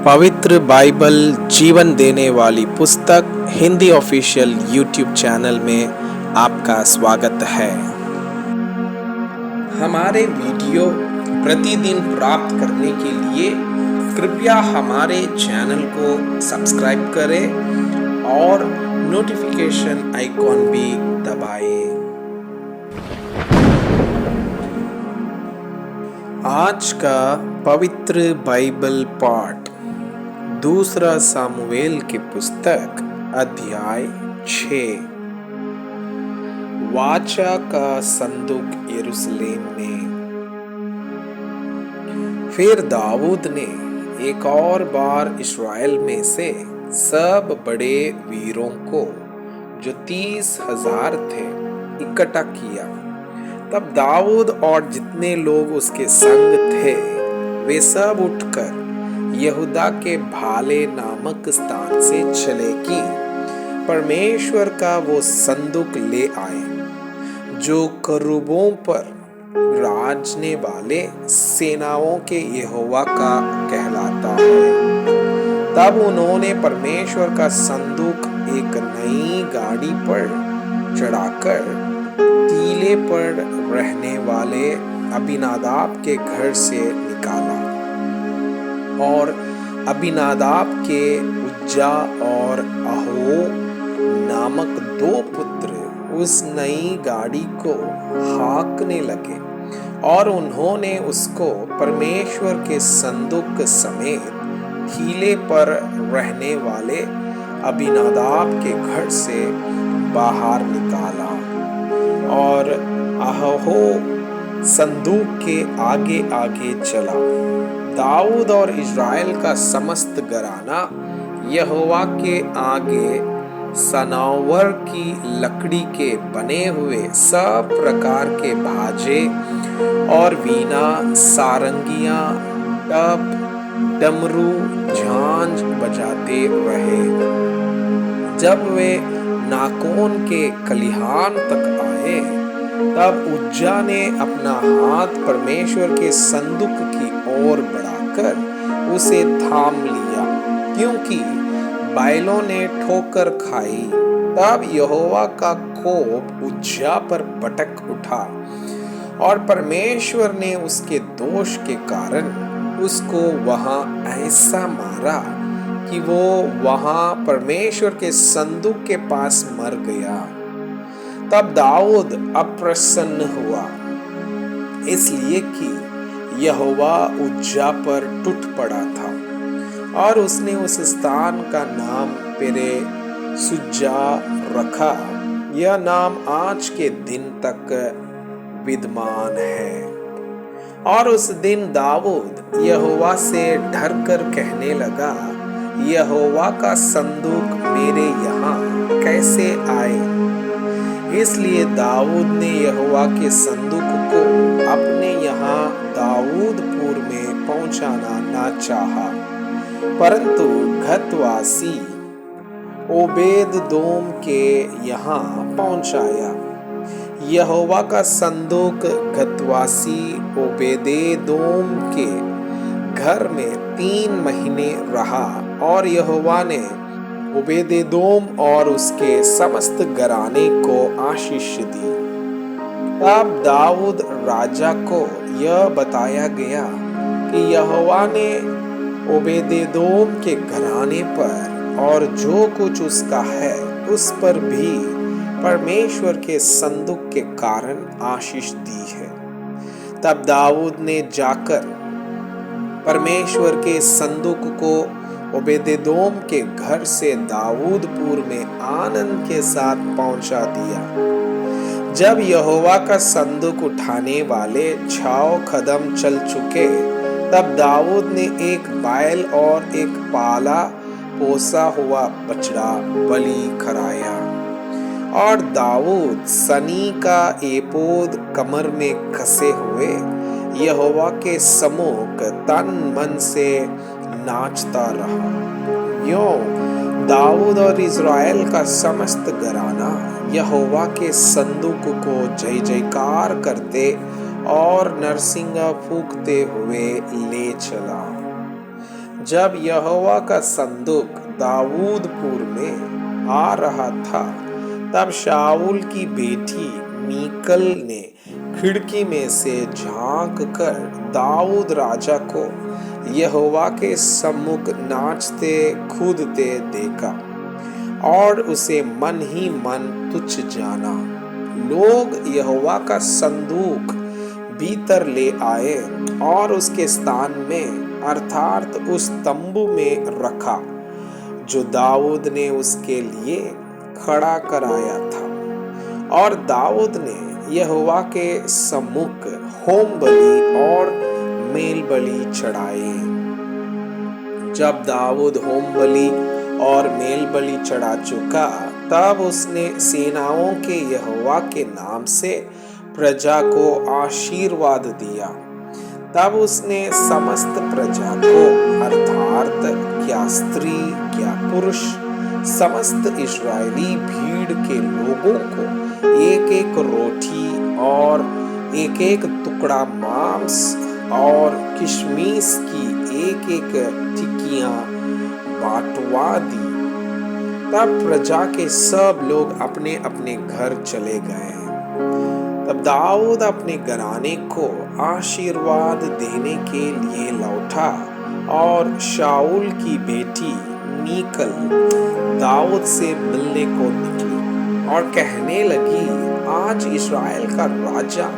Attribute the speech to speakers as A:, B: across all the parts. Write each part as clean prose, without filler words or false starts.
A: पवित्र बाइबल जीवन देने वाली पुस्तक हिंदी ऑफिशियल यूट्यूब चैनल में आपका स्वागत है। हमारे वीडियो प्रतिदिन प्राप्त करने के लिए कृपया हमारे चैनल को सब्सक्राइब करें और नोटिफिकेशन आइकॉन भी दबाएं। आज का पवित्र बाइबल पाठ दूसरा सामुएल की पुस्तक अध्याय 6। वाचा का संदूक यरूशलेम में। फिर दाऊद ने एक और बार इस्राएल में से सब बड़े वीरों को, जो 30,000 थे, इकट्ठा किया। तब दाऊद और जितने लोग उसके संग थे, वे सब उठकर यहूदा के भाले नामक स्थान से चले कि परमेश्वर का वो संदूक ले आए, जो करूबों पर राजने वाले सेनाओं के यहोवा का कहलाता है। तब उन्होंने परमेश्वर का संदूक एक नई गाड़ी पर चढ़ाकर टीले पर रहने वाले अबीनादाब के घर से निकाला, और अबीनादाब के उज्जा और अहो नामक 2 पुत्र उस नई गाड़ी को हाँकने लगे, और उन्होंने उसको परमेश्वर के संदूक समेत टीले पर रहने वाले अबीनादाब के घर से बाहर निकाला। और अहो संदूक के आगे आगे चला। दाऊद और इज़राइल का समस्त घराना यहोवा के आगे सनौवर की लकड़ी के बने हुए सब प्रकार के भाजे और वीणा, सारंगियां, टप, डमरू, झांझ बजाते रहे। जब वे नाकोन के खलिहान तक आए, तब उज्जा ने अपना हाथ परमेश्वर के संदूक की ओर बढ़ाकर उसे थाम लिया, क्योंकि बैलों ने ठोकर खाई। तब यहोवा का कोप उज्जा पर भड़क उठा, और परमेश्वर ने उसके दोष के कारण उसको वहां ऐसा मारा कि वो वहां परमेश्वर के संदूक के पास मर गया। तब दाऊद अप्रसन्न हुआ, इसलिए कि यहोवा उज्जा पर टूट पड़ा था, और उसने उस स्थान का नाम पेरे सुज्जा रखा। यह नाम आज के दिन तक विद्यमान है। और उस दिन दाऊद यहोवा से डरकर कहने लगा, यहोवा का संदूक मेरे यहाँ कैसे आए? इसलिए दाऊद ने यहोवा के संदूक को अपने यहाँ दाऊदपुर में पहुंचाना ना चाहा, परंतु गतवासी ओबेददोम के यहाँ पहुंचाया। यहोवा का संदूक गतवासी ओबेदेदोम के घर में 3 महीने रहा, और यहोवा ने ओबेदेदोम और उसके समस्त घराने को आशीष दी। अब दाऊद राजा को यह बताया गया कि यहोवा ने ओबेदेदोम के घराने पर और जो कुछ उसका है उस पर भी परमेश्वर के संदूक के कारण आशीष दी है। तब दाऊद ने जाकर परमेश्वर के संदूक को ओबेदेदोम के घर से दाऊदपुर में आनंद के साथ पहुंचा दिया। जब यहोवा का संदूक उठाने वाले 6 कदम चल चुके, तब दाऊद ने एक बैल और एक पाला पोसा हुआ बछड़ा बलि कराया। और दाऊद सनी का एपोद कमर में कसे हुए यहोवा के सम्मुख तन मन से नाचता रहा। यूं दाऊद और इज़राइल का समस्त घराना यहोवा के संदूक को जय जयकार करते और नरसिंगा फूंकते हुए ले चला। जब यहोवा का संदूक दाऊदपुर में आ रहा था, तब शाऊल की बेटी मीकल ने खिड़की में से झांक कर दाऊद राजा को यहोवा के सम्मुख नाचते कूदते देखा और उसे मन ही मन तुच्छ जाना। लोग यहोवा का संदूक भीतर ले आए और उसके स्थान में अर्थात उस तंबू में रखा जो दाऊद ने उसके लिए खड़ा कराया था। और दाऊद ने यहोवा के सम्मुख होम बलि और मेल बलि चढ़ाए। जब दाऊद होम बलि और मेल बलि चढ़ा चुका, तब उसने सेनाओं के यहोवा के नाम से प्रजा को आशीर्वाद दिया। तब उसने समस्त प्रजा को अर्थात क्या स्त्री क्या पुरुष समस्त इस्राएली भीड़ के लोगों को एक एक रोटी और एक एक टुकड़ा मांस और किशमिश की एक एक टिकियां बांटवा दी। तब प्रजा के सब लोग अपने अपने घर चले गए। तब दाऊद अपने घराने को आशीर्वाद देने के लिए लौटा और शाऊल की बेटी मीकल दाऊद से मिलने को निकली और कहने लगी, आज इस्राएल का राजा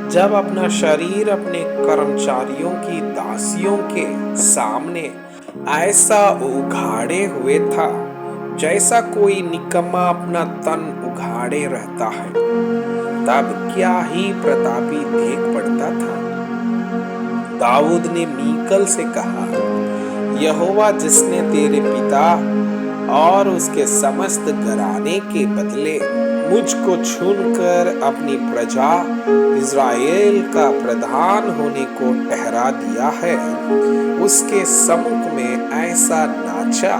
A: जब अपना शरीर अपने कर्मचारियों की दासियों के सामने ऐसा उघाड़े हुए था जैसा कोई निकम्मा अपना तन उघाड़े रहता है, तब क्या ही प्रतापी देख पड़ता था। दाऊद ने मीकल से कहा, यहोवा जिसने तेरे पिता और उसके समस्त घराने के बदले मुझको चुनकर अपनी प्रजा इज़राइल का प्रधान होने को ठहरा दिया है, उसके सम्मुख में ऐसा नाचा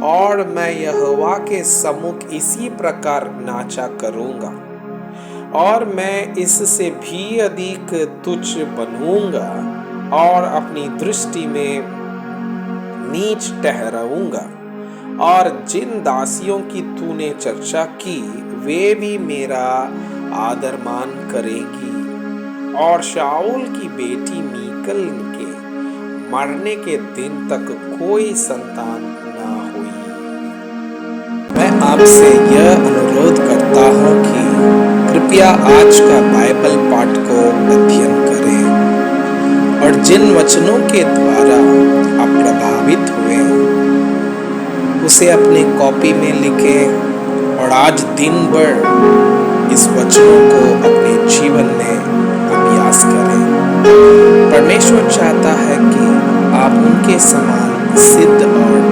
A: और मैं यहोवा के सम्मुख इसी प्रकार नाचा करूंगा और मैं इससे भी अधिक तुच्छ बनूंगा और अपनी दृष्टि में नीच ठहराऊंगा। और जिन दासियों की तूने चर्चा की वे भी मेरा आदर मान करेगी। और शाऊल की बेटी मीकल के मरने के दिन तक कोई संतान ना हुई। मैं आपसे यह अनुरोध करता हूँ कि कृपया आज का बाइबल पाठ को अध्ययन करें और जिन वचनों के द्वारा आप प्रभावित हुए उसे अपने कॉपी में लिखें और आज दिन भर इस वचनों को अपने जीवन में अभ्यास करें। परमेश्वर चाहता है कि आप उनके समान सिद्ध और